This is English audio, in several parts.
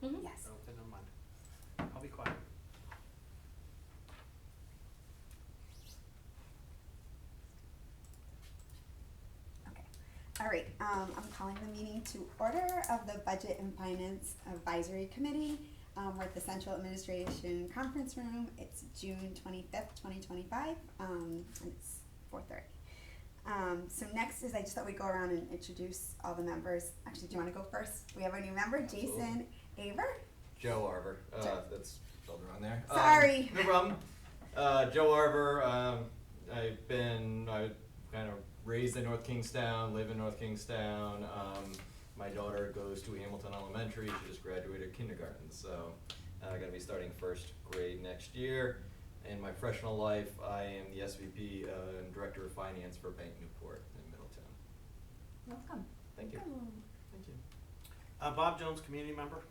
Mm-hmm. Yes. Oh, then never mind. I'll be quiet. Okay. All right. I'm calling the meeting to order of the Budget and Finance Advisory Committee. We're at the Central Administration Conference Room. It's June 25th, 2025, and it's 4:30. So next is I just thought we'd go around and introduce all the members. Actually, do you want to go first? We have a new member, Absolutely. Jason Aver. Joe Arver. Joe. That's spelled wrong there. Sorry. No problem. Joe Arver. I've been kind of raised in North Kingstown, live in North Kingstown. My daughter goes to Hamilton Elementary. She just graduated kindergarten, so I'm going to be starting first grade next year. In my professional life, I am the SVP and Director of Finance for Bank Newport in Middletown. Welcome. Thank you. Welcome. Thank you. Bob Jones, community member.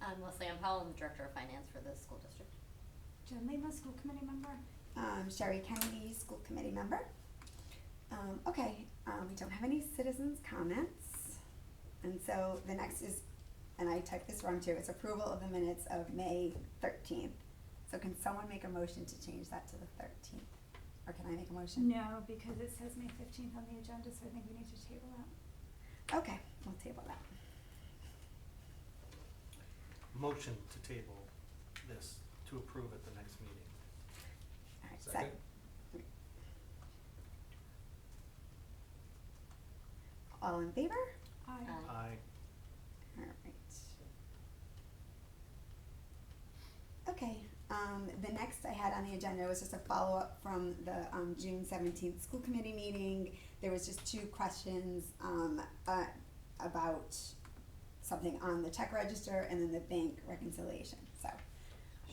I'm Leslie Ann Powell, I'm the Director of Finance for the school district. Jen Lima, school committee member. Sherry Kennedy, school committee member. Okay, we don't have any citizens' comments. And so the next is, and I typed this wrong too, it's approval of the minutes of May 13th. So can someone make a motion to change that to the 13th? Or can I make a motion? No, because it says May 15th on the agenda, so I think we need to table that. Okay, we'll table that. Motion to table this to approve at the next meeting. All right, Second. All in favor? Aye. Aye. All right. Okay, the next I had on the agenda was just a follow-up from the June 17th school committee meeting. There was just 2 questions about something on the check register and then the bank reconciliation. So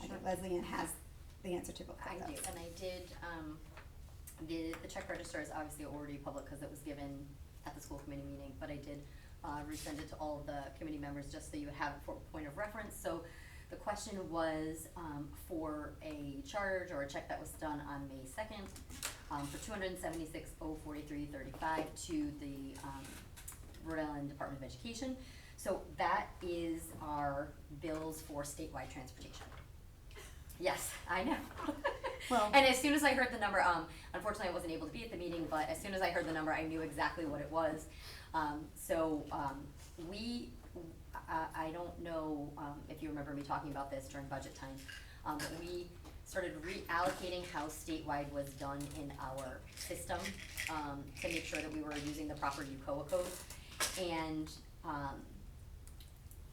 I think Leslie Ann has the answer to both I of do, those. and I did, the check register is obviously already public because it was given at the school committee meeting, but I did resend it to all of the committee members just so you would have it for point of reference. So the question was for a charge or a check that was done on May 2nd for $276,043.35 to the Rhode Island Department of Education. So that is our bills for statewide transportation. Yes, I know. Well- and as soon as I heard the number, unfortunately I wasn't able to be at the meeting, but as soon as I heard the number, I knew exactly what it was. I don't know if you remember me talking about this during budget time, but we started reallocating how statewide was done in our system to make sure that we were using the proper UCOA code. And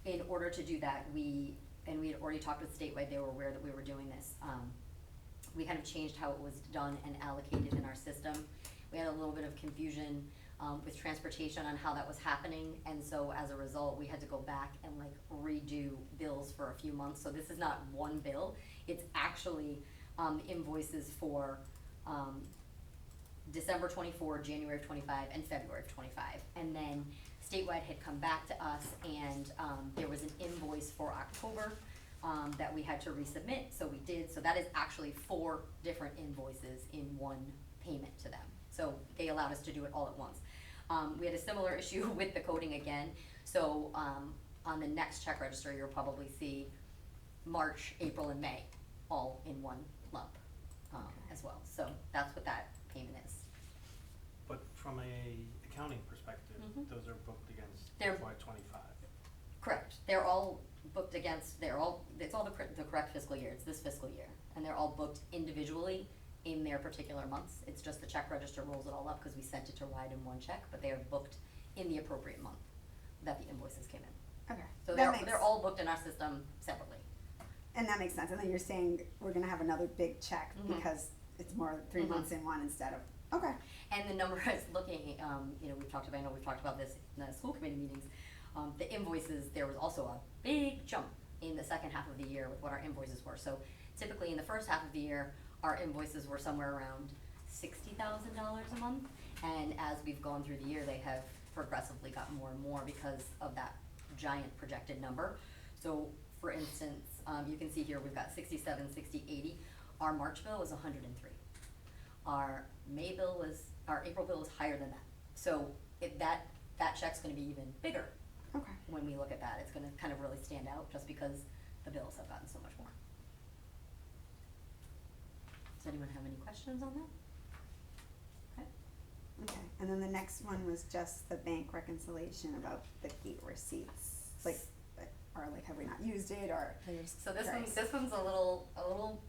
in order to do that, we had already talked with statewide, they were aware that we were doing this. We kind of changed how it was done and allocated in our system. We had a little bit of confusion with transportation on how that was happening, and so as a result, we had to go back and like redo bills for a few months. So this is not one bill, it's actually invoices for December 24, January of 25, and February of 25. And then statewide had come back to us and there was an invoice for October that we had to resubmit, so we did. So that is actually 4 different invoices in one payment to them. So they allowed us to do it all at once. We had a similar issue with the coding again. So on the next check register, you'll probably see March, April, and May all in one lump as well. So that's what that payment is. But from a accounting perspective, Mhm. those are booked against They're- FY25. Correct. They're all booked against, it's all the correct fiscal year. It's this fiscal year. And they're all booked individually in their particular months. It's just the check register rolls it all up because we sent it to RIDE in one check, but they are booked in the appropriate month that the invoices came in. Okay. So That they're all booked in our system separately. And that makes sense. And then you're saying we're gonna have another big check Mhm. because it's more 3 Mhm. months in one instead of, okay. And the number is looking, I know we've talked about this in the school committee meetings. The invoices, there was also a big jump in the second half of the year with what our invoices were. So typically in the first half of the year, our invoices were somewhere around $60,000 a month. And as we've gone through the year, they have progressively gotten more and more because of that giant projected number. So for instance, you can see here we've got 67, 60, 80. Our March bill was 103. Our April bill was higher than that. So that check's gonna be even bigger Okay. when we look at that, it's gonna kind of really stand out, just because the bills have gotten so much more. Does anyone have any questions on that? Okay. Okay, and then the next one was just the bank reconciliation about the gate receipts, like, or like, have we not used it, or there's. So this one's a little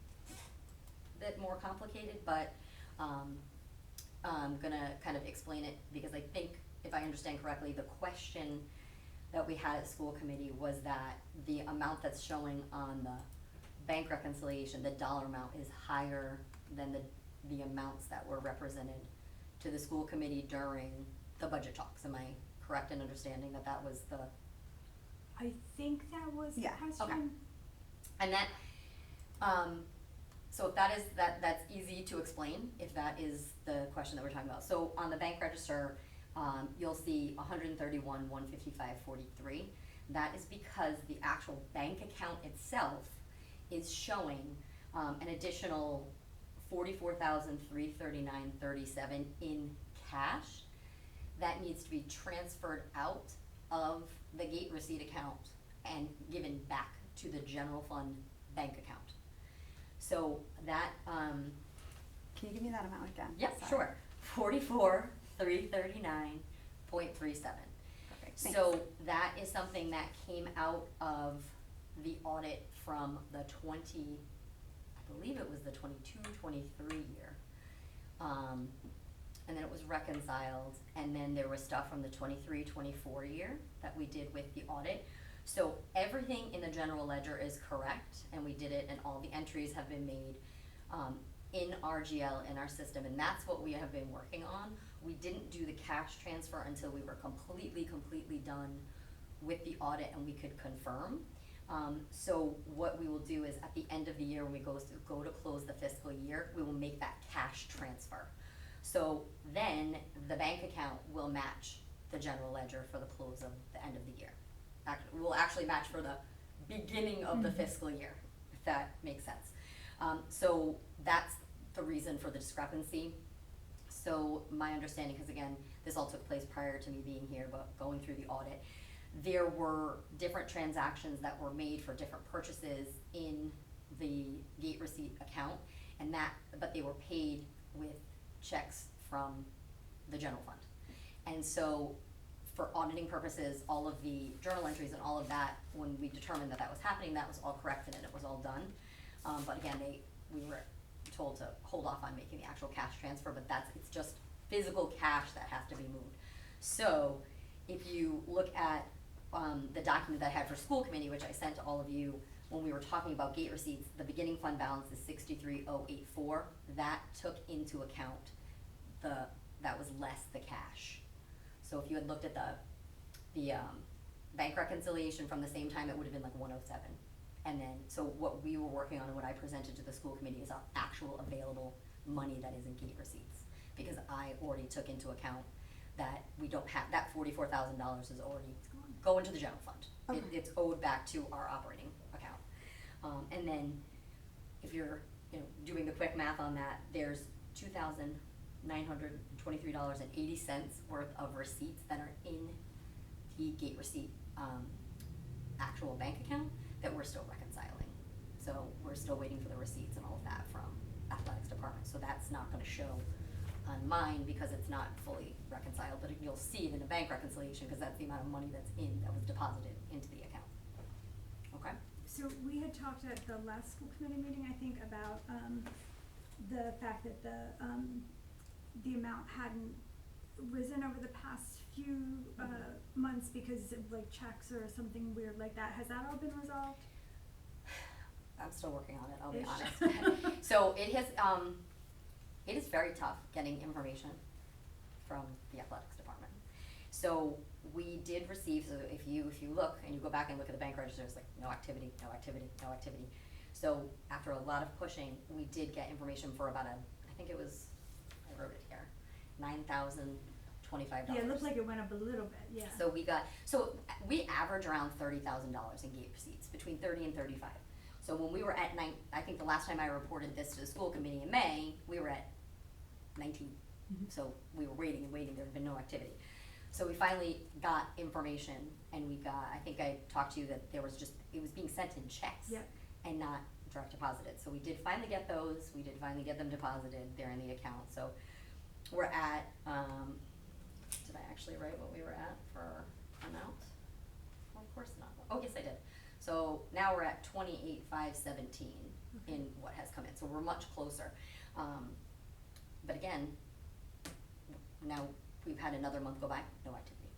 bit more complicated, but, I'm gonna kind of explain it, because I think, if I understand correctly, the question that we had at school committee was that the amount that's showing on the bank reconciliation, the dollar amount is higher than the amounts that were represented to the school committee during the budget talks. Am I correct in understanding that that was the? I think that was the Yeah, question. okay. And that, so if that is, that's easy to explain, if that is the question that we're talking about. So on the bank register, you'll see 131, 155, 43. That is because the actual bank account itself is showing, an additional 44,339.37 in cash that needs to be transferred out of the gate receipt account and given back to the general fund bank account. So that, Can you give me that amount again? yep, Sorry. sure, 44,339.37. Perfect, thanks. So that is something that came out of the audit from the I believe it was the 22-23 year. And then it was reconciled, and then there was stuff from the 23-24 year that we did with the audit. So everything in the general ledger is correct, and we did it, and all the entries have been made, in RGL, in our system, and that's what we have been working on. We didn't do the cash transfer until we were completely done with the audit and we could confirm. So what we will do is, at the end of the year, when we go to close the fiscal year, we will make that cash transfer. So then the bank account will match the general ledger for the close of the end of the year. Will actually match for the beginning of the fiscal year, if that makes sense. So that's the reason for the discrepancy. So my understanding, because again, this all took place prior to me being here, but going through the audit, there were different transactions that were made for different purchases in the gate receipt account, and but they were paid with checks from the general fund. And so for auditing purposes, all of the journal entries and all of that, when we determined that that was happening, that was all corrected and it was all done. But again, we were told to hold off on making the actual cash transfer, but it's just physical cash that has to be moved. So if you look at the document that I had for school committee, which I sent to all of you, when we were talking about gate receipts, the beginning fund balance is 63,084. That took into account that was less the cash. So if you had looked at the bank reconciliation from the same time, it would have been like 107. And then, so what we were working on and what I presented to the school committee is our actual available money that is in gate receipts. Because I already took into account that we don't have, that $44,000 is already going to the general fund. Okay. It's owed back to our operating account. And then, if you're doing the quick math on that, there's $2,923.80 worth of receipts that are in the gate receipt actual bank account that we're still reconciling. So we're still waiting for the receipts and all of that from athletics department. So that's not going to show on mine because it's not fully reconciled, but you'll see it in the bank reconciliation because that's the amount of money that was deposited into the account. Okay? So we had talked at the last school committee meeting, I think, about the fact that the amount hadn't risen over the past few months because of like checks or something weird like that. Has that all been resolved? I'm still working on it, I'll be Ish. honest. So it is very tough getting information from the athletics department. So we did receive, so if you look and you go back and look at the bank register, it's like no activity, no activity, no activity. So after a lot of pushing, we did get information for about I think it was, I wrote it here, $9,025. Yeah, it looked like it went up a little bit, yeah. So we average around $30,000 in gate receipts, between 30 and 35. So when we were at I think the last time I reported this to the school committee in May, we were at 19. So we were waiting and waiting, there had been no activity. So we finally got information, and we got, I think I talked to you that there was just, it was being sent in checks. Yep. And not direct deposited, so we did finally get those, we did finally get them deposited, they're in the account, so we're at, did I actually write what we were at for amount? Well, of course not, oh, yes, I did. So now we're at 28,517 in what has come in, so we're much closer. But again, now we've had another month go by, no activity.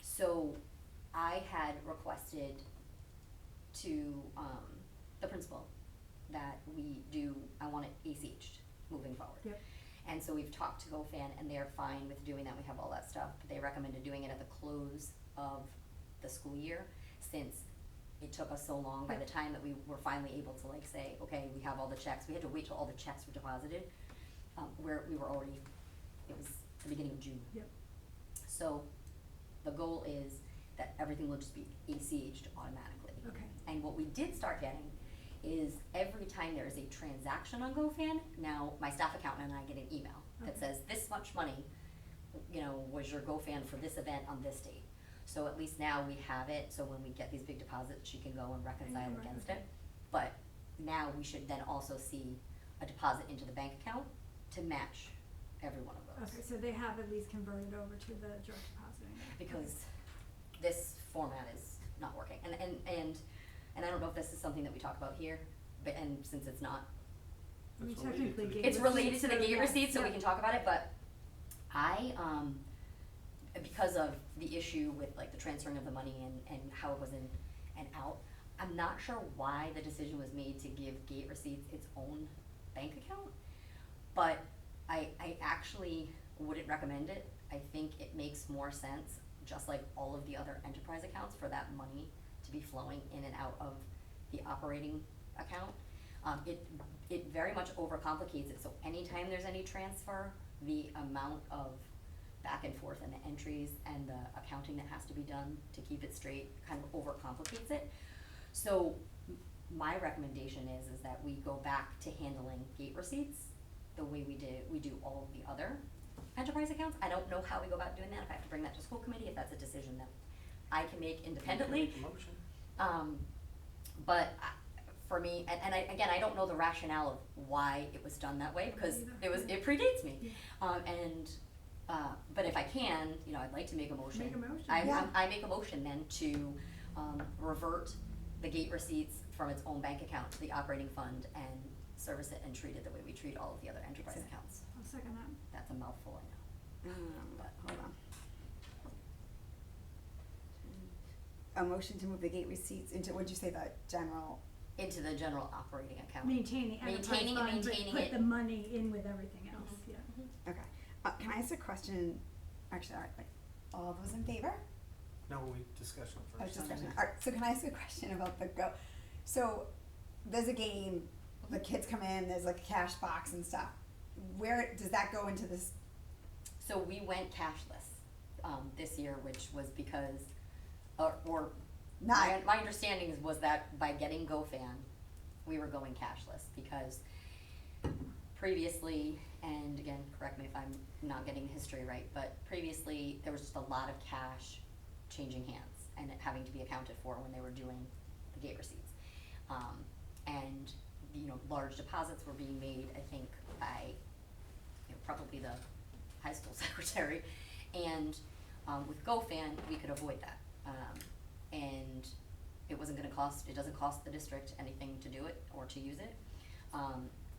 So I had requested to, the principal that we do, I want it ACH'd moving forward. Yep. And so we've talked to GoFan, and they're fine with doing that, we have all that stuff, but they recommended doing it at the close of the school year, since it took us so long, by the time that we were finally able to like say, okay, we have all the checks, we had to wait till all the checks were deposited, where we were already, it was the beginning of June. Yep. So, the goal is that everything will just be ACH'd automatically. Okay. And what we did start getting is every time there is a transaction on GoFan, now my staff accountant and I get an email that Okay. says this much money, you know, was your GoFan for this event on this date. So at least now we have it, so when we get these big deposits, she can go and reconcile Right, against okay. it. But now we should then also see a deposit into the bank account to match every one of those. Okay, so they have at least converted over to the direct depositing. Because this format is not working, and I don't know if this is something that we talk about here, but, and since it's not, We That's related technically to the gave it's related to the receipts, gate so receipts, so we yes, can talk about it, but I, because of the issue with like the transferring of the money and how it was in and out, I'm not sure why the decision was made to give gate receipts its own bank account, but I actually wouldn't recommend it. I think it makes more sense, just like all of the other enterprise accounts, for that money to be flowing in and out of the operating account. It very much overcomplicates it, so anytime there's any transfer, the amount of back and forth and the entries and the accounting that has to be done to keep it straight kind of overcomplicates it. So my recommendation is that we go back to handling gate receipts the way we do all of the other enterprise accounts. I don't know how we go about doing that, if I have to bring that to school committee, if that's a decision that I can make independently. Make a motion. But for me, and again, I don't know the rationale of why it was done that way, because it predates me. But if I can, you know, I'd like to make a motion. Make a motion. Yeah. I make a motion then to, revert the gate receipts from its own bank account to the operating fund and service it and treat it the way we treat all of the other enterprise Exactly. accounts. I'll second that. That's a mouthful, I know. But, hold on. A motion to move the gate receipts into, what'd you say, the general, Into the general operating account. Maintaining enterprise Maintaining and fund, but maintaining put it. the money in with everything else, yeah. okay. Can I ask a question, actually, all right, like, all those in favor? No, we discussion Oh, first. discussion. Alright, so can I ask a question about the so, there's a game, the kids come in, there's like a cash box and stuff. Where, does that go into this? So we went cashless, this year, which was because, or Not, my understanding was that by getting GoFan, we were going cashless, because previously, and again, correct me if I'm not getting the history right, but previously, there was just a lot of cash changing hands and it having to be accounted for when they were doing the gate receipts. And, you know, large deposits were being made, I think, by, you know, probably the high school secretary. And, with GoFan, we could avoid that. And it wasn't gonna cost, it doesn't cost the district anything to do it or to use it.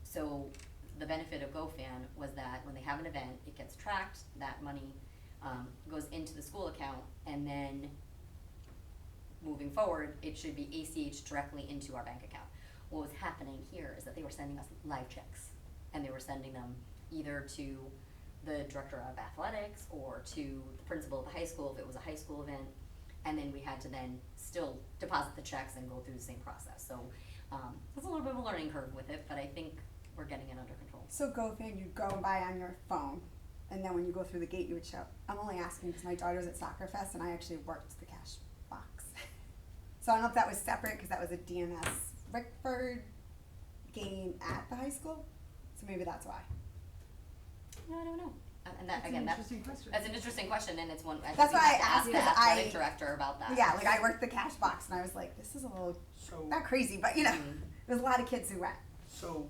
So the benefit of GoFan was that when they have an event, it gets tracked, that money, goes into the school account, and then moving forward, it should be ACH directly into our bank account. What was happening here is that they were sending us live checks, and they were sending them either to the director of athletics or to the principal of the high school if it was a high school event, and then we had to then still deposit the checks and go through the same process. So, there's a little bit of a learning curve with it, but I think we're getting it under control. so GoFan, you'd go and buy on your phone, and then when you go through the gate, you would show. I'm only asking because my daughter's at Soccer Fest, and I actually worked the cash box. So I don't know if that was separate, because that was a DMS Rickford game at the high school, so maybe that's why. No, I don't know. And that, That's again, an that's, interesting question. that's an interesting question, and it's one, I think That's we why have to I ask asked, the 'cause athletic I- director about that. Yeah, like I worked the cash box and I was like, this is a little, So, not crazy, but you know, Mhm. there's a lot of kids who went. so,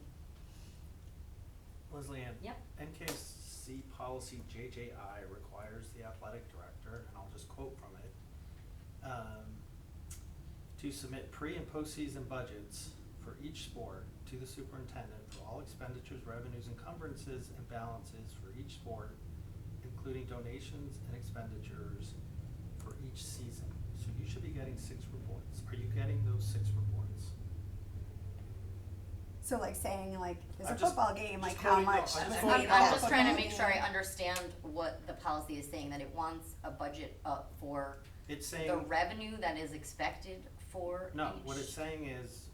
Leslie Ann. Yep. NKSD policy JJI requires the athletic director, and I'll just quote from it, to submit pre- and postseason budgets for each sport to the superintendent for all expenditures, revenues, encumbrances, and balances for each sport, including donations and expenditures for each season. So you should be getting 6 reports. Are you getting those 6 reports? So like saying like, there's a I'm just- football game, like just how quoting- much. no, I'm just was quoting made that I'm of just trying to football make sure I game. understand what the policy is saying, that it wants a budget up for It's saying. the revenue that is expected for each. No, what it's saying is,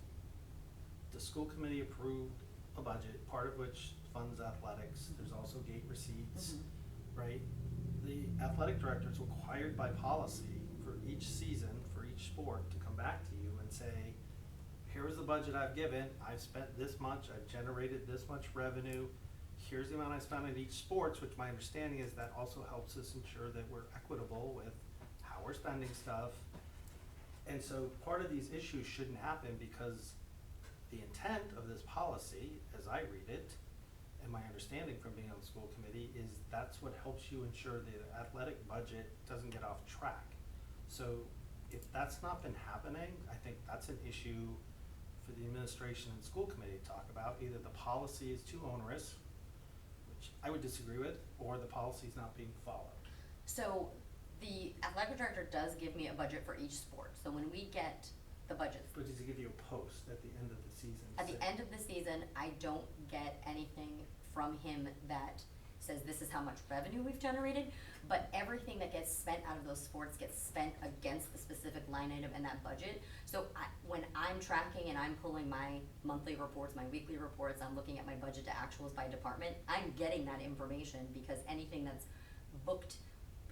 the school committee approved a budget, part of which funds athletics, there's also gate receipts, Mhm. right? The athletic director is required by policy for each season, for each sport, to come back to you and say, here's the budget I've given, I've spent this much, I've generated this much revenue, here's the amount I spent on each sports, which my understanding is that also helps us ensure that we're equitable with how we're spending stuff. And so part of these issues shouldn't happen because the intent of this policy, as I read it, and my understanding from being on the school committee, is that's what helps you ensure the athletic budget doesn't get off track. So if that's not been happening, I think that's an issue for the administration and school committee to talk about. Either the policy is too onerous, which I would disagree with, or the policy is not being followed. So the athletic director does give me a budget for each sport, so when we get the budgets, But does he give you a post at the end of the season? at the end of the season, I don't get anything from him that says this is how much revenue we've generated, but everything that gets spent out of those sports gets spent against the specific line item in that budget. So when I'm tracking and I'm pulling my monthly reports, my weekly reports, I'm looking at my budget to actuals by department, I'm getting that information because anything that's booked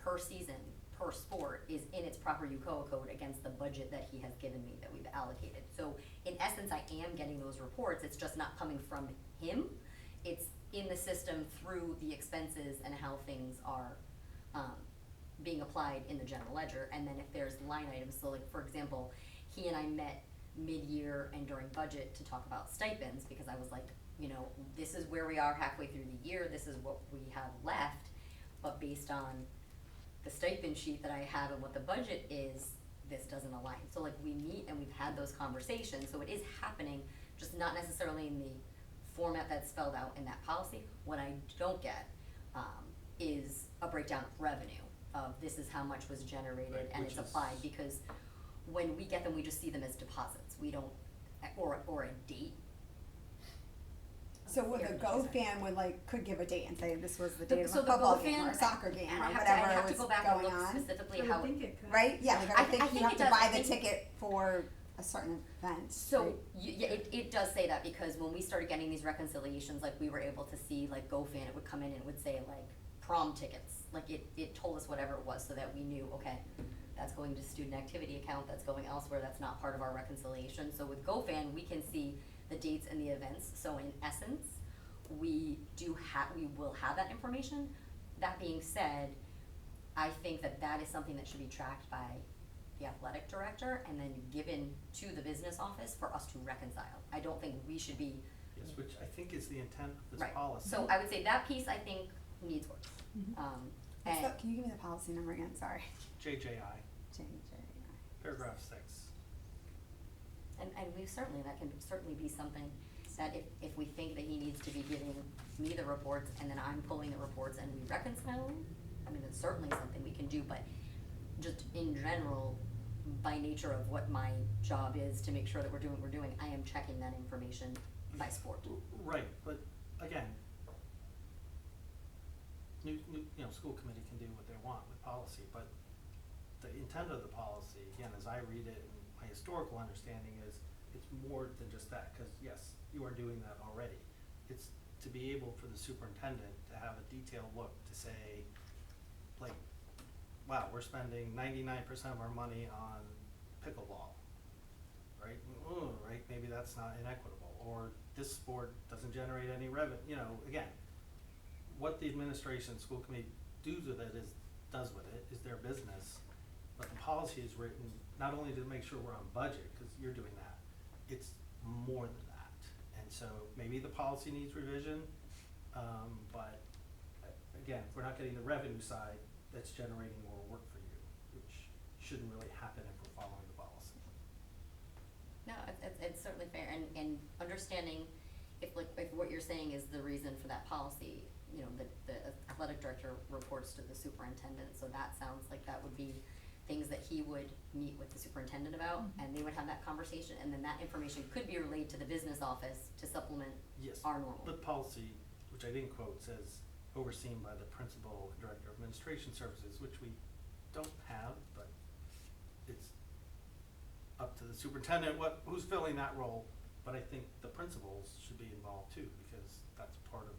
per season, per sport, is in its proper UCOA code against the budget that he has given me, that we've allocated. So in essence, I am getting those reports, it's just not coming from him, it's in the system through the expenses and how things are being applied in the general ledger. And then if there's line items, so like for example, he and I met mid-year and during budget to talk about stipends, because I was like, you know, this is where we are halfway through the year, this is what we have left, but based on the stipend sheet that I have and what the budget is, this doesn't align. So like we meet and we've had those conversations, so it is happening, just not necessarily in the format that's spelled out in that policy. What I don't get is a breakdown of revenue, of this is how much was generated Right, and which it's is- applied, because when we get them, we just see them as deposits, we don't, or a date. So would Here, the just Go a second. fan would like, could give a date and say this was the The- date of so a the football Go game or fan, a soccer game and or I'd whatever have to was go back and going look on? specifically I how. would think it could. Right, yeah, like I would think think you it have to does. buy I the think- ticket for a certain event, So, right? yeah, it does say that, because when we started getting these reconciliations, like, we were able to see, like, GoFan, it would come in and it would say, like, prom tickets, like, it told us whatever it was, so that we knew, okay, that's going to student activity account, that's going elsewhere, that's not part of our reconciliation. So with GoFan, we can see the dates and the events, so in essence, we will have that information. That being said, I think that is something that should be tracked by the athletic director and then given to the business office for us to reconcile. I don't think we should be, Yes, which I think is the intent of this right, policy. so I would say that piece, I think, needs work. Mhm. What's And the- can you give me the policy number again, sorry? JJI, JJ. paragraph 6. And we certainly, that can certainly be something that if we think that he needs to be giving me the reports and then I'm pulling the reports and we reconcile them, I mean, it's certainly something we can do, but just in general, by nature of what my job is to make sure that we're doing what we're doing, I am checking that information by sport. Right, but again, school committee can do what they want with policy, but the intent of the policy, again, as I read it, and my historical understanding is, it's more than just that, cause yes, you are doing that already. It's to be able for the superintendent to have a detailed look to say, like, wow, we're spending 99% of our money on pickleball, right? Ooh, right, maybe that's not inequitable, or this sport doesn't generate any revenue, again, what the administration, school committee does with it is their business. But the policy is written not only to make sure we're on budget, cause you're doing that, it's more than that. And so maybe the policy needs revision, but again, if we're not getting the revenue side, that's generating more work for you, which shouldn't really happen if we're following the policy. No, it's certainly fair, and understanding if what you're saying is the reason for that policy, you know, the athletic director reports to the superintendent, so that sounds like that would be things that he would meet with the superintendent about, and they would have that conversation, and then that information could be relayed to the business office to supplement Yes, our normal. the policy, which I didn't quote, says overseen by the principal and director of administration services, which we don't have, but it's up to the superintendent who's filling that role. But I think the principals should be involved too, because that's part of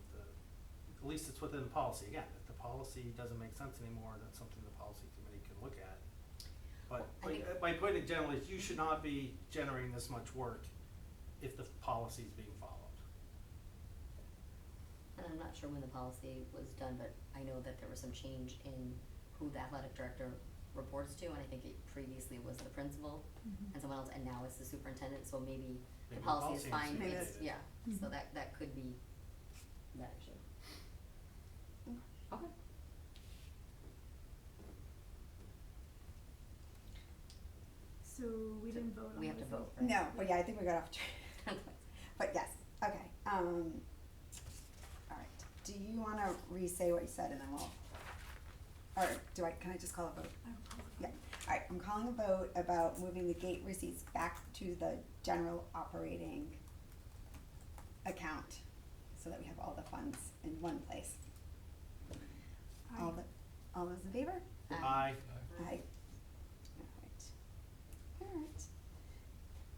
at least it's within the policy. Again, if the policy doesn't make sense anymore, that's something the policy committee can look at. But my point in general is you should not be generating this much work if the policy is being followed. And I'm not sure when the policy was done, but I know that there was some change in who the athletic director reports to, and I think it previously was the principal and someone else, and now it's the superintendent, so maybe the Maybe the policy is policy fine, needs to be it's, updated. yeah, so that could be that issue. Okay. So we didn't vote on We have to this. vote, right? No, but yeah, I think we got off track. But yes, okay, alright, do you wanna re-say what you said and then we'll, or can I just call a vote? Yeah, alright, I'm calling a vote about moving the gate receipts back to the general operating account, so that we have all the funds in one place. All those in favor? Aye. Aye. Alright.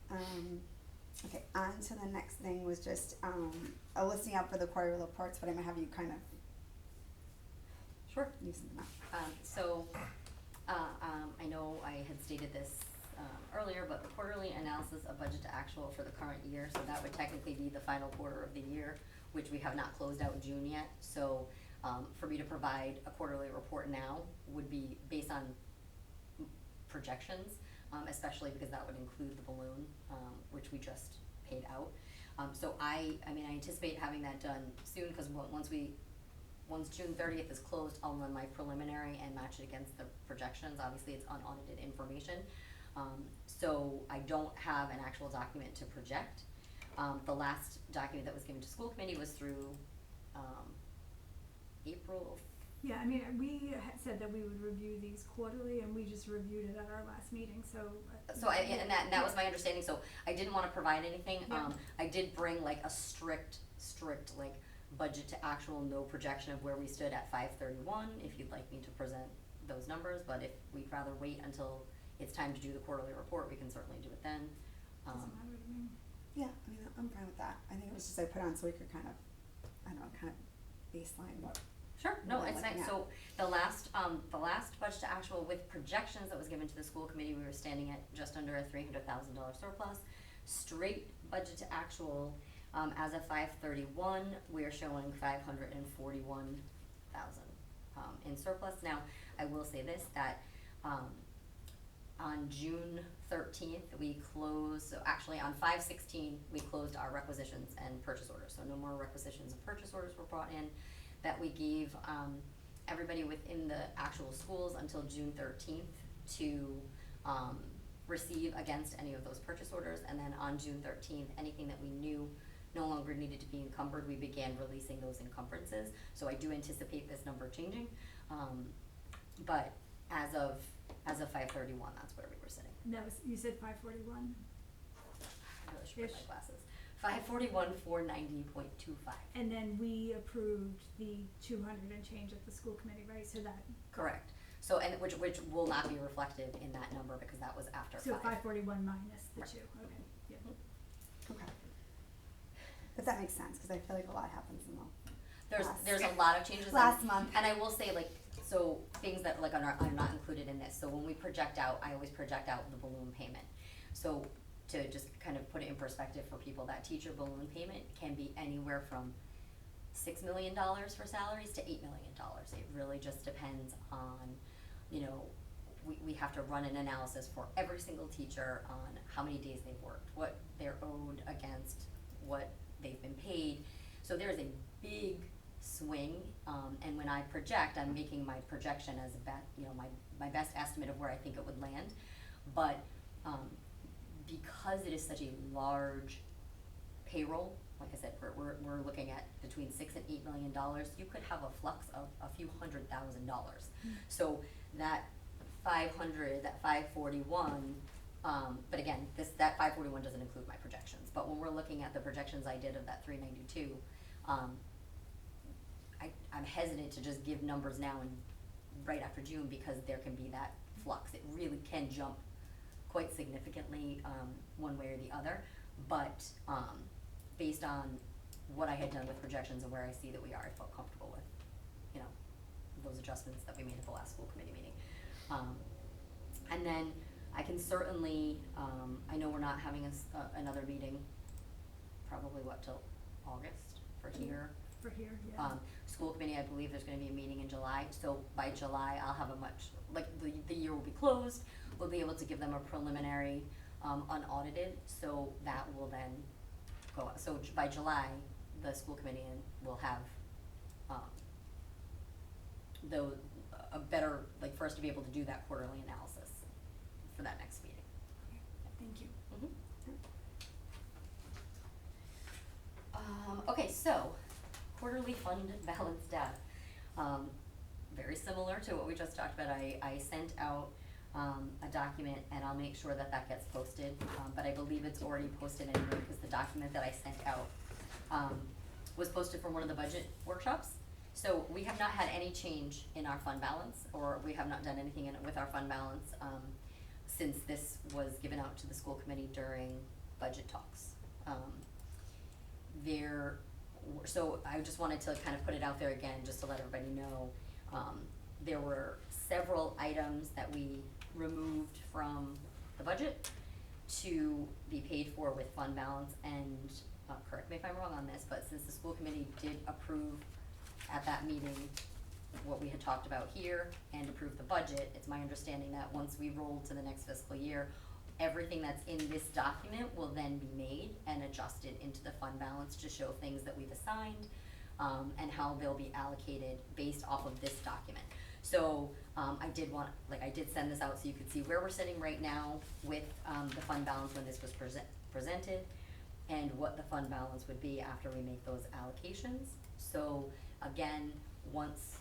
Alright. Okay, on to the next thing was just, a listing out for the quarterly reports, but I'm gonna have you kind of Sure. loosen them up. I know I had stated this, earlier, but the quarterly analysis of budget to actual for the current year, so that would technically be the final quarter of the year, which we have not closed out June yet, so, for me to provide a quarterly report now would be based on projections, especially because that would include the balloon, which we just paid out. So I anticipate having that done soon, cause once June 30th is closed, I'll run my preliminary and match it against the projections. Obviously, it's unaudited information. So I don't have an actual document to project. The last document that was given to school committee was through, April. Yeah, I mean, we had said that we would review these quarterly, and we just reviewed it at our last meeting, so. And that was my understanding, so I didn't wanna provide anything. Yeah. I did bring like a strict like budget to actual, no projection of where we stood at 5/31, if you'd like me to present those numbers, but if we'd rather wait until it's time to do the quarterly report, we can certainly do it then. Doesn't matter to me. Yeah, I mean, I'm fine with that. I think it was just I put on so we could kind of, I don't know, kind of baseline what. Sure, no, What we're it's fine, looking at. so the last budget to actual with projections that was given to the school committee, we were standing at just under a $300,000 surplus. Straight budget to actual, as of 5/31, we are showing 541,000, in surplus. Now, I will say this, that, on June 13th, we closed, so actually on 5/16, we closed our requisitions and purchase orders, so no more requisitions and purchase orders were brought in. That we gave, everybody within the actual schools until June 13th to, receive against any of those purchase orders, and then on June 13th, anything that we knew no longer needed to be encumbered, we began releasing those encumbrances, so I do anticipate this number changing, but as of 5/31, that's where we were sitting. And that was, you said 541, I really should wear my Ish. glasses. 541,490.25. and then we approved the 200 and change at the school committee, right, so that. Correct. So, and which will not be reflected in that number because that was after 5. So 541 minus the Right. 2, okay, yeah. Okay. But that makes sense, cause I feel like a lot happens in the There's a lot of changes. last month. And I will say, like, so things that like are not included in this, so when we project out, I always project out the balloon payment. So to just kind of put it in perspective for people, that teacher balloon payment can be anywhere from $6 million for salaries to $8 million. It really just depends on, you know, we have to run an analysis for every single teacher on how many days they've worked, what they're owed against what they've been paid. So there's a big swing, and when I project, I'm making my projection as my best estimate of where I think it would land. But because it is such a large payroll, like I said, we're looking at between $6 and $8 million. You could have a flux of a few $100,000. So that 500, that 541, but again, that 541 doesn't include my projections. But when we're looking at the projections I did of that 392, I'm hesitant to just give numbers now and right after June, because there can be that flux. It really can jump quite significantly one way or the other. But based on what I had done with projections and where I see that we are, I felt comfortable with, you know, those adjustments that we made at the last school committee meeting. And then I can certainly, I know we're not having another meeting, probably till August for here. For here, yeah. School committee, I believe there's gonna be a meeting in July, so by July, I'll have the year will be closed. We'll be able to give them a preliminary, unaudited, so that will then go, so by July, the school committee will have, a better, for us to be able to do that quarterly analysis for that next meeting. Thank you. Okay, so quarterly fund balance data. Very similar to what we just talked about. I sent out a document, and I'll make sure that gets posted, but I believe it's already posted anyway, because the document that I sent out was posted from one of the budget workshops. So we have not had any change in our fund balance, or we have not done anything with our fund balance since this was given out to the school committee during budget talks. So I just wanted to kind of put it out there again, just to let everybody know. There were several items that we removed from the budget to be paid for with fund balance, and correct me if I'm wrong on this, but since the school committee did approve at that meeting what we had talked about here and approve the budget, it's my understanding that once we roll to the next fiscal year, everything that's in this document will then be made and adjusted into the fund balance to show things that we've assigned, and how they'll be allocated based off of this document. So I did send this out so you could see where we're sitting right now with the fund balance when this was presented, and what the fund balance would be after we make those allocations. So again, once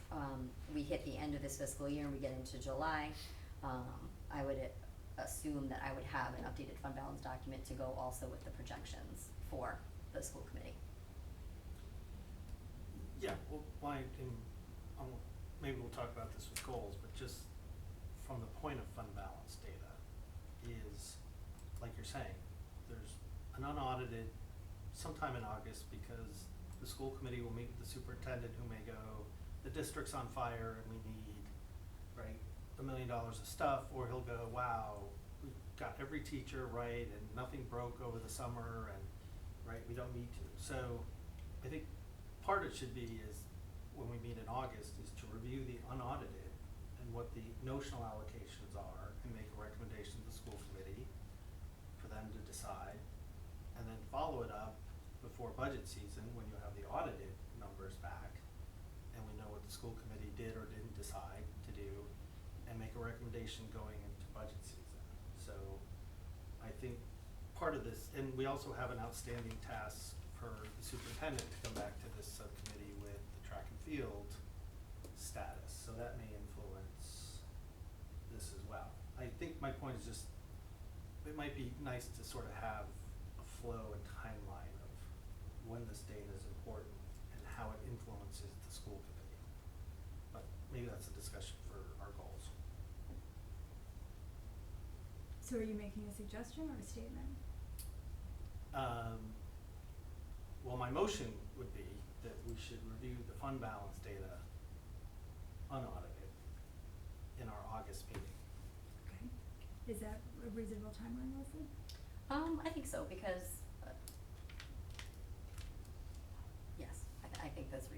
we hit the end of this fiscal year and we get into July, I would assume that I would have an updated fund balance document to go also with the projections for the school committee. Yeah, well, maybe we'll talk about this with goals, but just from the point of fund balance data is, like you're saying, there's an unaudited sometime in August, because the school committee will meet with the superintendent, who may go, the district's on fire and we need, right, $1 million of stuff, or he'll go, wow, we got every teacher right and nothing broke over the summer, and right, we don't need to. So I think part it should be is, when we meet in August, is to review the unaudited and what the notional allocations are, and make a recommendation to the school committee for them to decide, and then follow it up before budget season, when you have the audited numbers back and we know what the school committee did or didn't decide to do, and make a recommendation going into budget season. So I think part of this, and we also have an outstanding task for the superintendent to come back to this subcommittee with the track and field status, so that may influence this as well. I think my point is just, it might be nice to sort of have a flow and timeline of when this data is important and how it influences the school committee. But maybe that's a discussion for our goals. So are you making a suggestion or a statement? Well, my motion would be that we should review the fund balance data unaudited in our August meeting. Okay. Is that a reasonable timeline, Leslie? I think so, because yes, I think that's reasonable.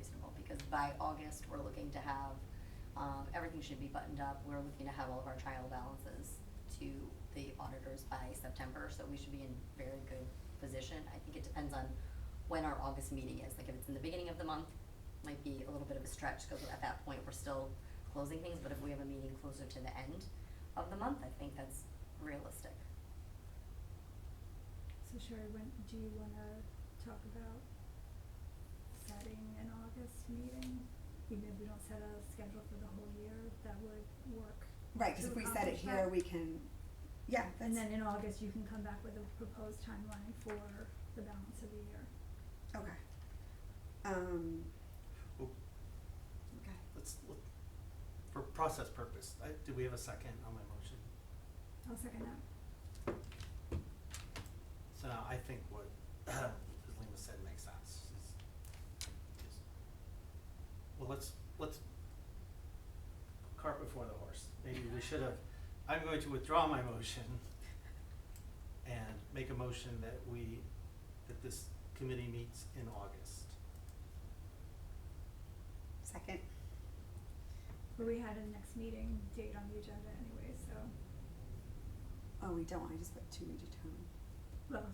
by August, we're looking to have, everything should be buttoned up. We're looking to have all of our trial balances to the auditors by September, so we should be in very good position. I think it depends on when our August meeting is. Like if it's in the beginning of the month, might be a little bit of a stretch, because at that point, we're still closing things, but if we have a meeting closer to the end of the month, I think that's realistic. So Sherry, when, do you wanna talk about setting an August meeting? Even if we don't set a schedule for the whole year, that would work. Right, cause to if we set it accomplish here, that. we can, yeah, that's. And then in August, you can come back with a proposed timeline for the balance of the year. Okay. Oh, Okay. for process purpose, do we have a second on my motion? I'll second that. So now I think what, as Lima said, makes sense, well, let's cart before the horse. Maybe we should have, I'm going to withdraw my motion and make a motion that this committee meets in August. Second. But we had a next meeting date on the agenda anyway, so, Oh, we don't, I just put to be determined. well,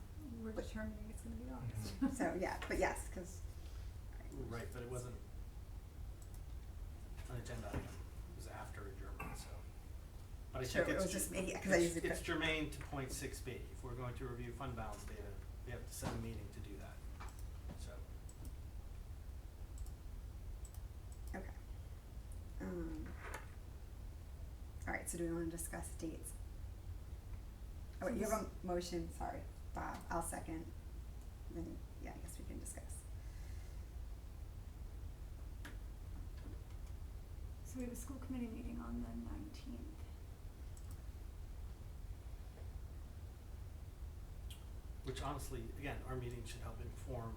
we're But- determining it's gonna be August. So, yeah, but yes, cause. Right, but it wasn't an agenda item, it was after adjournment, so. But I Sure, think it was just me, 'cause I usually it's put- germane to point 6B. If we're going to review fund balance data, we have to set a meeting to do that, so. Okay. Alright, so do we wanna discuss dates? Oh, wait, you have a motion, sorry, Bob, I'll second, then, yeah, I guess we can discuss. So we have a school committee meeting on the 19th. Which honestly, again, our meeting should help inform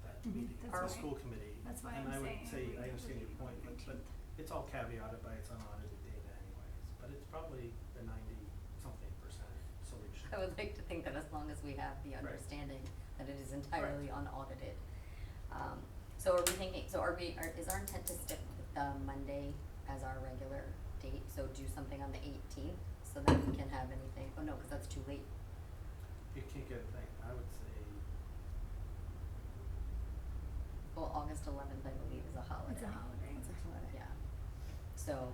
that Mhm, meeting, that's the right. school committee. That's why And I'm I would saying say, we I have a understand your meeting on point, the but 19th. it's all caveated by its unaudited data anyways, but it's probably the 90-something% solution. I would like to think that as long as we have the Right. understanding that it is entirely unaudited. So are we thinking, is our intent to stick with the Monday as our regular date? So do something on the 18th, so that we can have anything, oh no, cause that's too late. You can't get a thing, I would say, Well, August 11th, I believe, is a holiday. It's a holiday. It's a holiday. Yeah, so,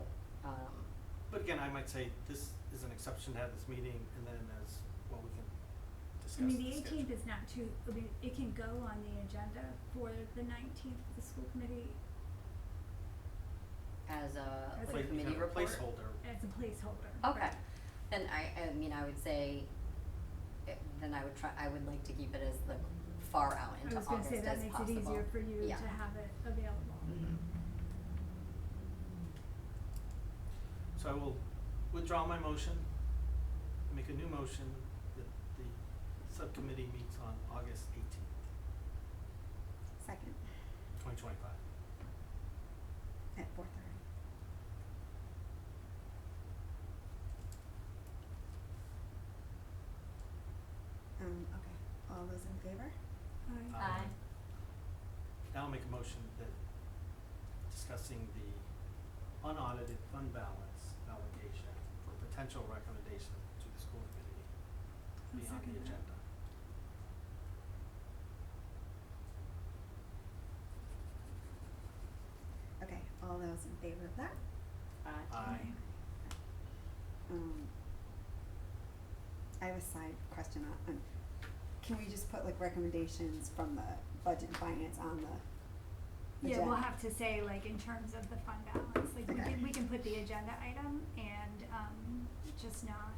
but again, I might say this is an exception to have this meeting, and then as, well, we can discuss I mean, the the schedule. 18th is not too, I mean, it can go on the agenda for the 19th for the school committee as a, As like a- committee Kind of a report. placeholder. as a placeholder. Okay, then I mean, I would say, then I would like to keep it as the far out into I was gonna August say as that makes possible. it easier for you Yeah. to have it available. So I will withdraw my motion, and make a new motion that the subcommittee meets on August 18th, Second, 2025. at 4:30. Okay, all those in favor? Aye. Aye. Now I'll make a motion that discussing the unaudited fund balance allocation for potential recommendation to the school committee I'll be on second the that. agenda. Okay, all those in favor of that? Aye. I have a side question on, can we just put like recommendations from the budget and finance on the Yeah, we'll agenda? have to say like in terms of the fund balance, like Okay. we can put the agenda item and just not,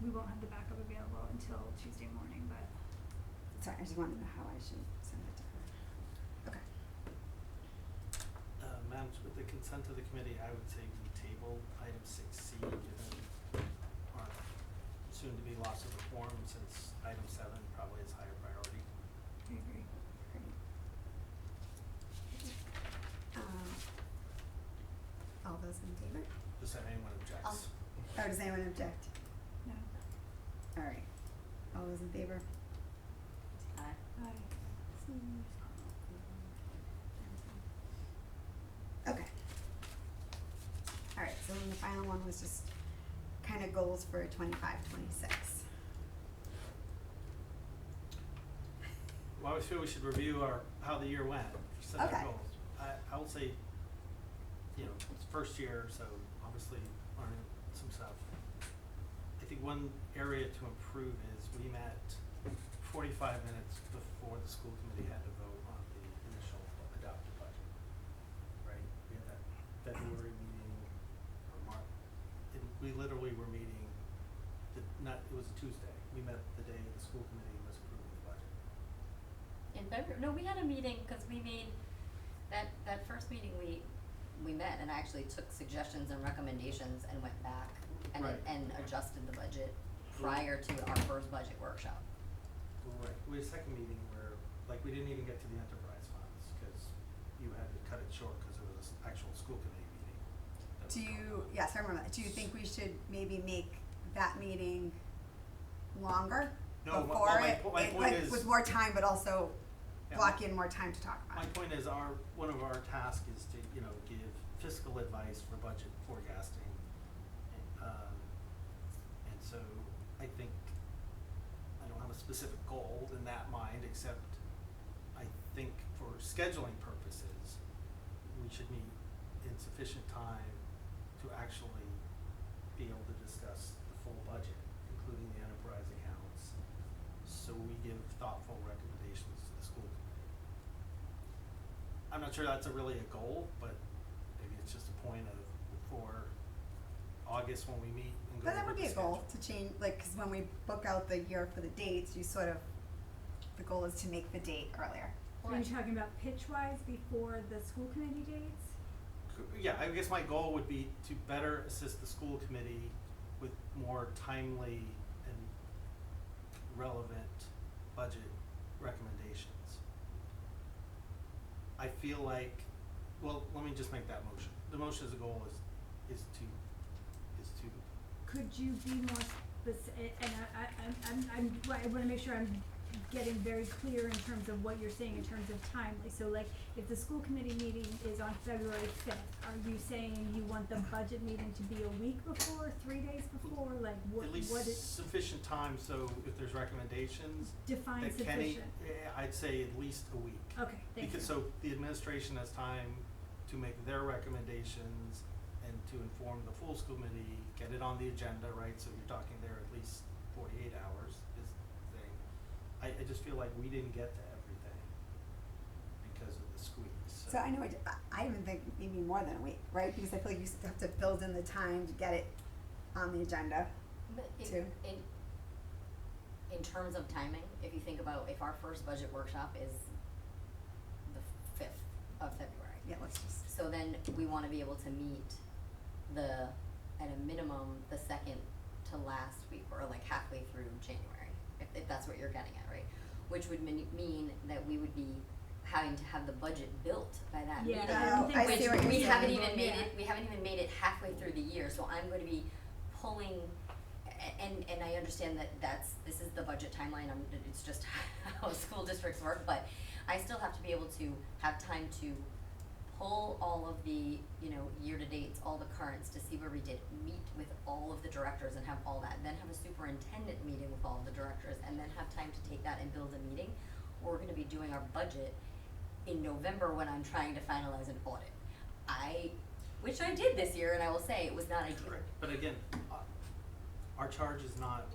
we won't have the backup available until Tuesday morning, but Sorry, I just wanted to know how I should send it to her. Okay, Madam, with the consent of the committee, I would say we table item 6C, given our soon-to-be loss of the quorum, since item 7 probably is higher priority. I agree. great. All those in favor? Does anyone objects? Oh, does anyone object? No. All right, all those in favor? Aye. Aye. final one was just kind of goals for 25-26. Well, I always feel we should review how the year went, set our Okay. goals. I will say, it's first year, so obviously learning some stuff. I think one area to improve is we met 45 minutes before the school committee had to vote on the initial adopted budget, right? We had that February meeting, or March, and we literally were meeting, it was a Tuesday. We met the day the school committee was approving the budget. In February, no, we had a meeting, cause we made, that first meeting we met and actually took suggestions and recommendations and went back and, Right. and adjusted the budget prior to our first budget workshop. Right, we had a second meeting where, we didn't even get to the enterprise funds, cause you had to cut it short, cause there was an actual school committee meeting. that was Do going you, on. yes, I remember that. Do you think we should maybe make that meeting longer? No, Before my it, point like, is- with more time, but also Yeah, block in more time to talk about My it. point is one of our tasks is to, give fiscal advice for budget forecasting. And so I think, I don't have a specific goal in that mind, except I think for scheduling purposes, we should meet in sufficient time to actually be able to discuss the full budget, including the enterprise accounts, so we give thoughtful recommendations to the school committee. I'm not sure that's really a goal, but maybe it's just a point of, for August when we meet and go But that over would be the a goal schedule. to change, cause when we book out the year for the dates, the goal is to make the date earlier. Are you talking about pitch-wise before the school committee dates? Yeah, I guess my goal would be to better assist the school committee with more timely and relevant budget recommendations. I feel like, well, let me just make that motion. The motion as a goal is to Could you be more specific, and I wanna make sure I'm getting very clear in terms of what you're saying in terms of timely. So like, if the school committee meeting is on February 5th, are you saying you want the budget meeting to be a week before, 3 days before, like what at least is sufficient time, so if there's recommendations, define that Kenny, sufficient? I'd say at least a week. Okay, thank you. Because so the administration has time to make their recommendations and to inform the full school committee, get it on the agenda, right? So you're talking there at least 48 hours is the thing. I just feel like we didn't get to everything because of the squeeze. So I know, I even think maybe more than a week, right? Because I feel like you still have to build in the time to get it on the agenda. But Two. in terms of timing, if you think about if our first budget workshop is the 5th of February. Yeah, let's just, So then we wanna be able to meet at a minimum, the second to last week, or like halfway through January, if that's what you're getting at, right? Which would mean that we would be having to have the budget built by that Yeah, meeting. I don't think I Which see what you're we saying. haven't even made Yeah. it, we haven't even made it halfway through the year, so I'm gonna be pulling, and I understand that this is the budget timeline, it's just how school districts work, but I still have to be able to have time to pull all of the, year-to-dates, all the currents to see where we did, meet with all of the directors and have all that, then have a superintendent meeting with all of the directors, and then have time to take that and build a meeting. We're gonna be doing our budget in November when I'm trying to finalize an audit. Which I did this year, and I will say, it was not ideal. Correct. But again, our charge is not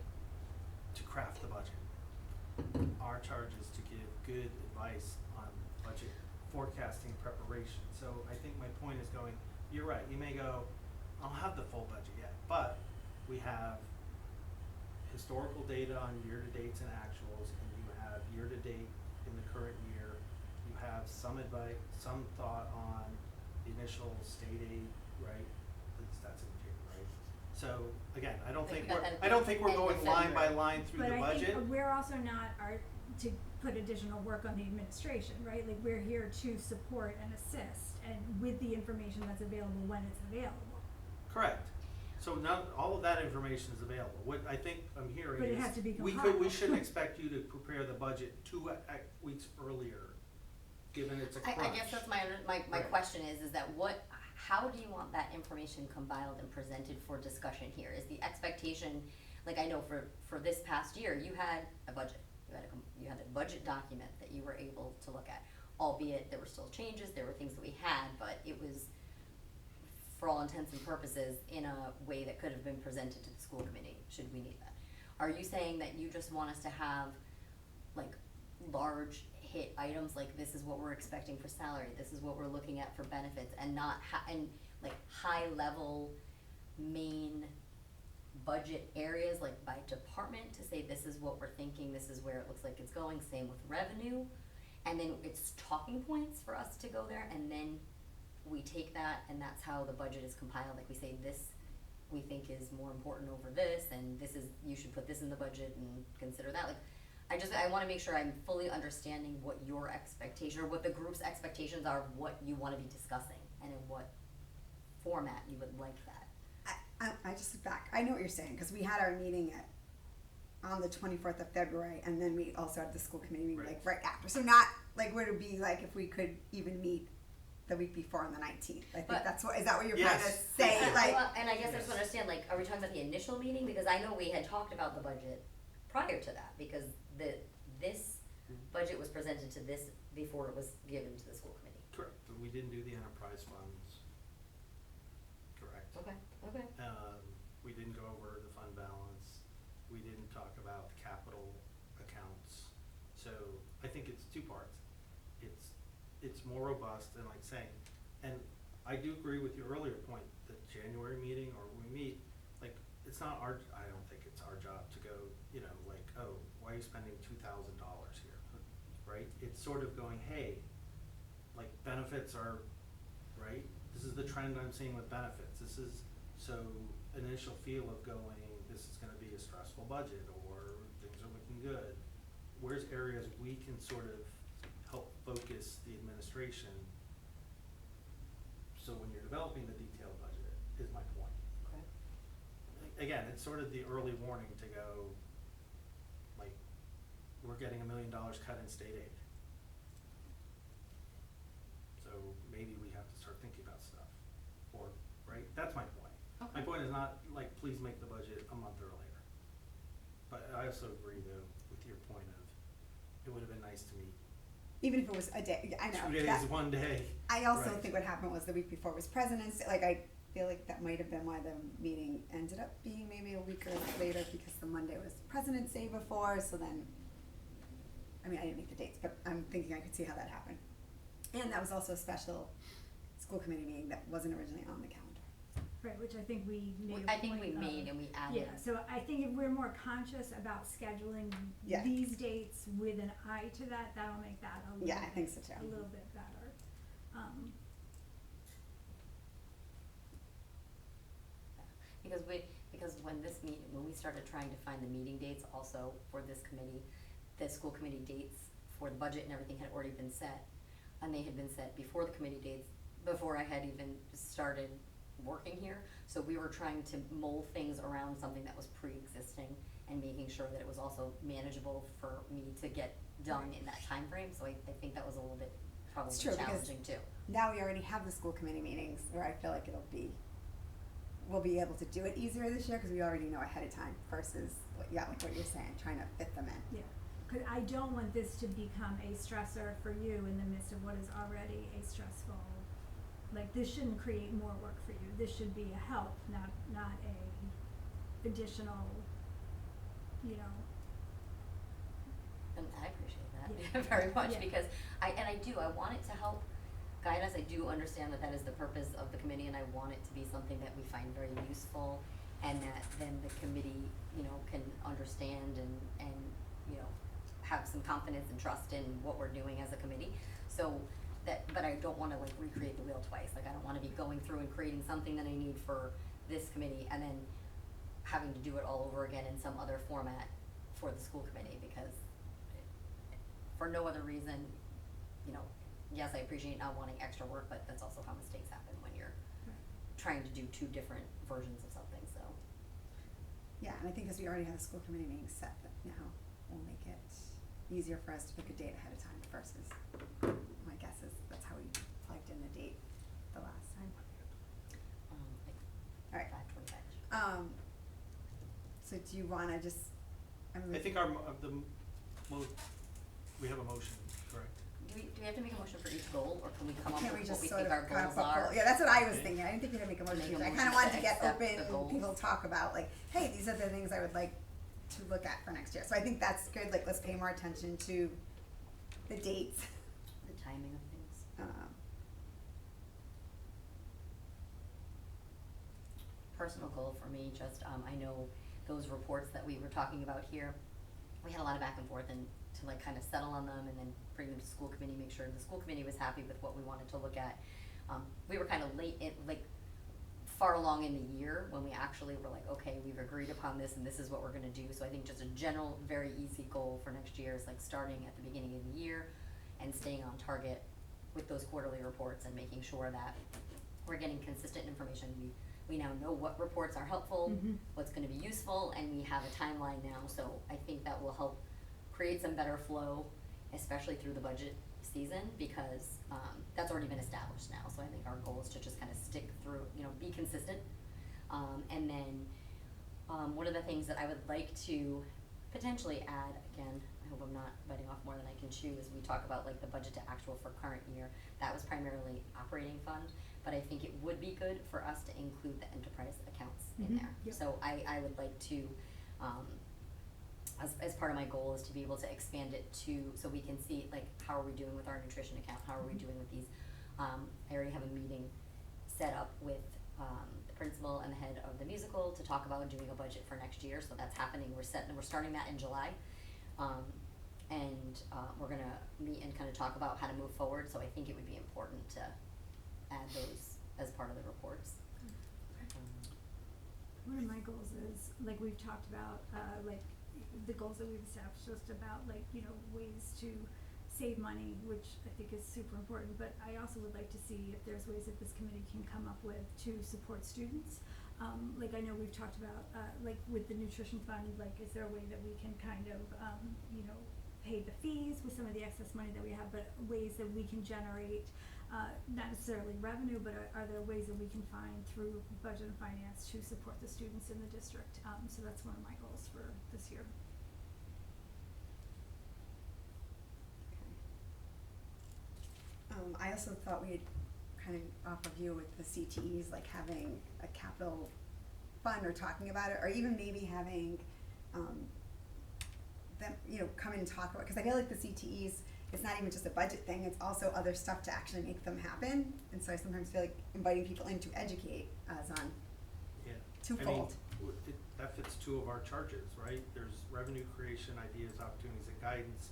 to craft the budget. Our charge is to give good advice on budget forecasting preparation. So I think my point is going, you're right, you may go, I don't have the full budget yet, but we have historical data on year-to-dates and actuals, and you have year-to-date in the current year. You have some advice, some thought on the initial state aid, right? At least that's in June, right? So again, I don't Think think about we're, that I don't think we're end of going line by February. line through the But I budget. think we're also not to put additional work on the administration, right? Like, we're here to support and assist, and with the information that's available when it's available. Correct. So not, all of that information is available. What I think I'm hearing But it is, has to be we compiled. shouldn't expect you to prepare the budget 2 weeks earlier, given it's a crunch. I guess that's my Right. question is that how do you want that information compiled and presented for discussion here? Is the expectation, like I know for this past year, you had a budget, you had a budget document that you were able to look at, albeit there were still changes, there were things that we had, but it was, for all intents and purposes, in a way that could have been presented to the school committee, should we need that. Are you saying that you just want us to have, like, large hit items, like this is what we're expecting for salary, this is what we're looking at for benefits, and not and like high level main budget areas, like by department, to say this is what we're thinking, this is where it looks like it's going, same with revenue, and then it's talking points for us to go there, and then we take that and that's how the budget is compiled, like we say this we think is more important over this, and this is, you should put this in the budget and consider that, like I wanna make sure I'm fully understanding what your expectation, or what the group's expectations are of what you wanna be discussing, and in what format you would like that. I just look back, I know what you're saying, cause we had our meeting on the 24th of February, and then we also had the school committee meeting like right after, so not, like, would it be like if we could even meet the week before on the 19th, I think that's what, is that what you're trying to Yes. say, like? Well, and I guess I just Yes. wanna understand, like, are we talking about the initial meeting, because I know we had talked about the budget prior to that, because this budget was presented to this before it was given to the school committee. Correct, but we didn't do the enterprise funds. Correct. Okay, okay. We didn't go over the fund balance, we didn't talk about capital accounts, so I think it's two parts. It's more robust and like saying, and I do agree with your earlier point, the January meeting, or we meet, like, it's not our, I don't think it's our job to go, you know, like, oh, why are you spending $2,000 here, right? It's sort of going, hey, like, benefits are, right? This is the trend I'm seeing with benefits. This is, so an initial feel of going, this is gonna be a stressful budget, or things are looking good. Where's areas we can sort of help focus the administration, so when you're developing the detailed budget, is my point. Okay. Again, it's sort of the early warning to go, like, we're getting $1 million cut in state aid. So maybe we have to start thinking about stuff, or, right, that's my point. My Okay. point is not, like, please make the budget a month earlier. But I also agree though with your point of, it would have been nice to meet Even if it was a day, I know. 2 days, that- 1 day. I also Right. think what happened was the week before was President's Day, like, I feel like that might have been why the meeting ended up being maybe a week or later, because the Monday was President's Day before, so then, I mean, I didn't make the dates, but I'm thinking I could see how that happened. And that was also a special school committee meeting that wasn't originally on the calendar. Right, which I think we made a I think we point of. made and we added. Yeah, so I think if we're more conscious about scheduling Yeah. these dates with an eye to that, that'll make that a little Yeah, I bit, think so too. a little bit better. Because when we started trying to find the meeting dates also for this committee, the school committee dates for the budget and everything had already been set, and they had been set before the committee dates, before I had even started working here. So we were trying to mold things around something that was pre-existing and making sure that it was also manageable for me to get done in that time frame. So I think that was a little bit probably It's true, because challenging too. now we already have the school committee meetings where I feel like we'll be able to do it easier this year, cause we already know ahead of time versus, like what you're saying, trying to fit them in. Yeah, cause I don't want this to become a stressor for you in the midst of what is already a stressful, like, this shouldn't create more work for you, this should be a help, not a additional, you know. And I appreciate that Yeah. very much, Yeah. because I want it to help guide us. I do understand that is the purpose of the committee, and I want it to be something that we find very useful, and that then the committee, you know, can understand and, you know, have some confidence and trust in what we're doing as a committee. So but I don't wanna like recreate the wheel twice, like I don't wanna be going through and creating something that I need for this committee and then having to do it all over again in some other format for the school committee, because for no other reason, you know, yes, I appreciate not wanting extra work, but that's also how mistakes happen when you're trying to do two different versions of something, so. Yeah, and I think as we already have the school committee meeting set, that now will make it easier for us to pick a date ahead of time versus, my guess is that's how we plugged in the date the last time. do you wanna just, I think we have a motion, correct? Do we have to make a motion for each goal, or can we come up can't with we what just we sort think of our kind goals of are? yeah, that's what I was Okay. thinking, I didn't think we had to make a motion, Make a I motion kinda to wanted to get accept the open, goals. people talk about, like, hey, these are the things I would like to look at for next year, so I think that's good, like, let's pay more attention to the dates. The timing of things. Personal goal for me, just, I know those reports that we were talking about here, we had a lot of back and forth and to like kind of settle on them and then bring them to school committee, make sure the school committee was happy with what we wanted to look at. We were kind of late in, like, far along in the year when we actually were like, okay, we've agreed upon this and this is what we're gonna do. So I think just a general, very easy goal for next year is like starting at the beginning of the year and staying on target with those quarterly reports and making sure that we're getting consistent information. We now know what reports are helpful, what's gonna be useful, and we have a timeline now, so I think that will help create some better flow, especially through the budget season, because, that's already been established now, so I think our goal is to just kinda stick through, be consistent. And then, one of the things that I would like to potentially add, again, I hope I'm not biting off more than I can chew, is we talk about like the budget to actual for current year. That was primarily operating fund, but I think it would be good for us to include the enterprise accounts in there. Yep. So I would like to, as part of my goal is to be able to expand it to, so we can see like how are we doing with our nutrition account, how are we doing with these. I already have a meeting set up with the principal and the head of the musical to talk about doing a budget for next year, so that's happening, we're starting that in July. We're gonna meet and kind of talk about how to move forward, so I think it would be important to add those as part of the reports. One of my goals is, like we've talked about, like the goals that we've established, just about like, ways to save money, which I think is super important, but I also would like to see if there's ways that this committee can come up with to support students. Like I know we've talked about, like with the nutrition fund, like is there a way that we can kind of, pay the fees with some of the excess money that we have, but ways that we can generate, not necessarily revenue, but are there ways that we can find through budget and finance to support the students in the district? So that's one of my goals for this year. I also thought we'd kind of off of you with the CTEs, like having a capital fund or talking about it, or even maybe having, them, come in and talk about, because I feel like the CTEs, it's not even just a budget thing, it's also other stuff to actually make them happen, and so I sometimes feel like inviting people in to educate us on Yeah. twofold. That fits two of our charges, right? There's revenue creation, ideas, opportunities, and guidance.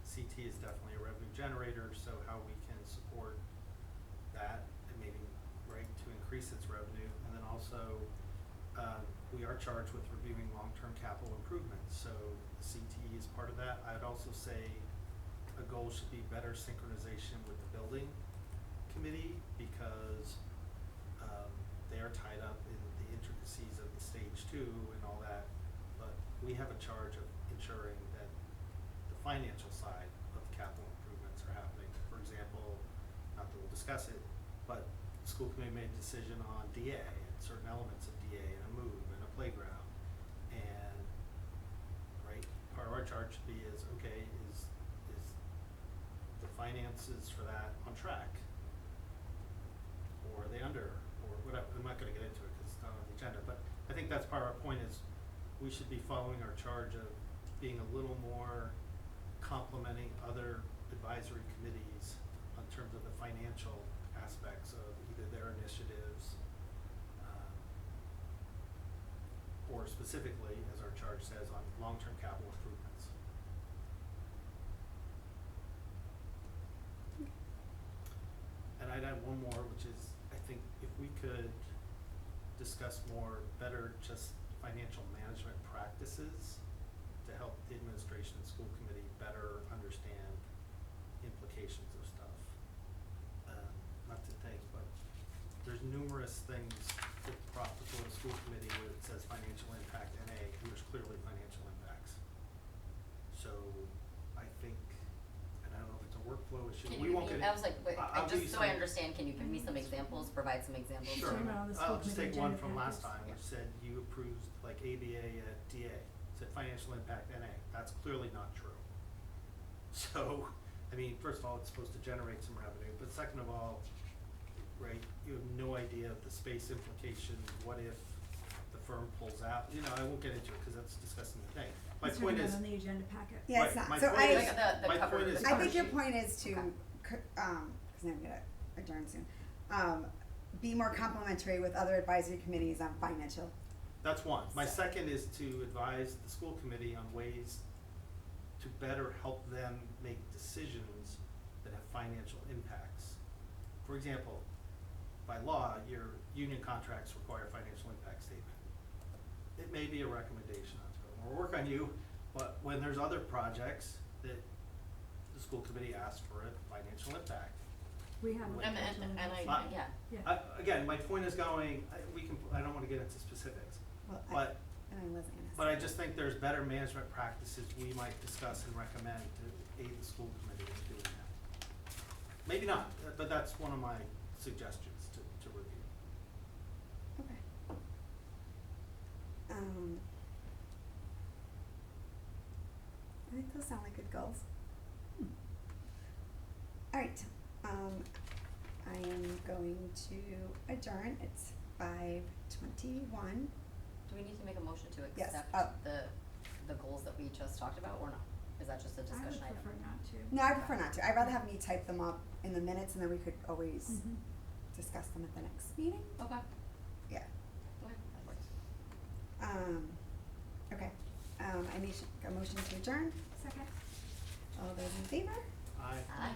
CT is definitely a revenue generator, so how we can support that and maybe, right, to increase its revenue. And then also, we are charged with reviewing long-term capital improvements, so the CT is part of that. I'd also say a goal should be better synchronization with the building committee, because they are tied up in the intricacies of the stage 2 and all that, but we have a charge of ensuring that the financial side of the capital improvements are happening. For example, not that we'll discuss it, but the school committee made a decision on DA and certain elements of DA and a move and a playground, and right, part of our charge should be is, okay, is the finances for that on track, or are they under, or whatever. I'm not gonna get into it because it's not on the agenda, but I think that's part of our point is we should be following our charge of being a little more complementing other advisory committees in terms of the financial aspects of either their initiatives, or specifically, as our charge says, on long-term capital improvements. And I'd add one more, which is, I think if we could discuss more better just financial management practices to help the administration and school committee better understand implications of stuff. Not to think, but there's numerous things that brought before the school committee where it says financial impact NA, and there's clearly financial impacts. So I think, and I don't know if it's a workflow issue. Can We you won't give get me, it. I was like, wait, I'll give you just so I some- understand, can you give me some examples, provide some examples? Sure. Talking about all the I'll school just committee take one agenda from last packets. time, which said you approved like ABA at DA, said financial impact NA. That's clearly not true. So, I mean, first of all, it's supposed to generate some revenue, but second of all, right, you have no idea of the space implications. What if the firm pulls out? You know, I won't get into it because that's discussing the thing. My It's point written is, out on the agenda packet. Yeah, it's Right, not, my so point I, is- Like the my cover, point is- the I cover think your sheet. point is to, Okay. cause I'm gonna adjourn soon, be more complimentary with other advisory committees on financial. that's one. My So- second is to advise the school committee on ways to better help them make decisions that have financial impacts. For example, by law, your union contracts require a financial impact statement. It may be a recommendation not to go more work on you, but when there's other projects that the school committee asks for a financial impact. We have. And- Yeah. Again, my point is going, I don't wanna get into specifics, Well, but and I wasn't gonna say. But I just think there's better management practices we might discuss and recommend to aid the school committee in doing that. Maybe not, but that's one of my suggestions to review. Okay. I think those sound like good goals. Alright, I am going to adjourn, it's 5:21. Do we need to make a motion to Yes. accept the goals that we just talked about, or no? Is that just a I would discussion item? prefer not to. No, I prefer not to, I'd rather have me type them up in the minutes and then we could always Mhm. discuss them at the next meeting, Okay, yeah. okay, that works. Okay, I need a motion to adjourn, Second. all those in favor? Aye. Aye.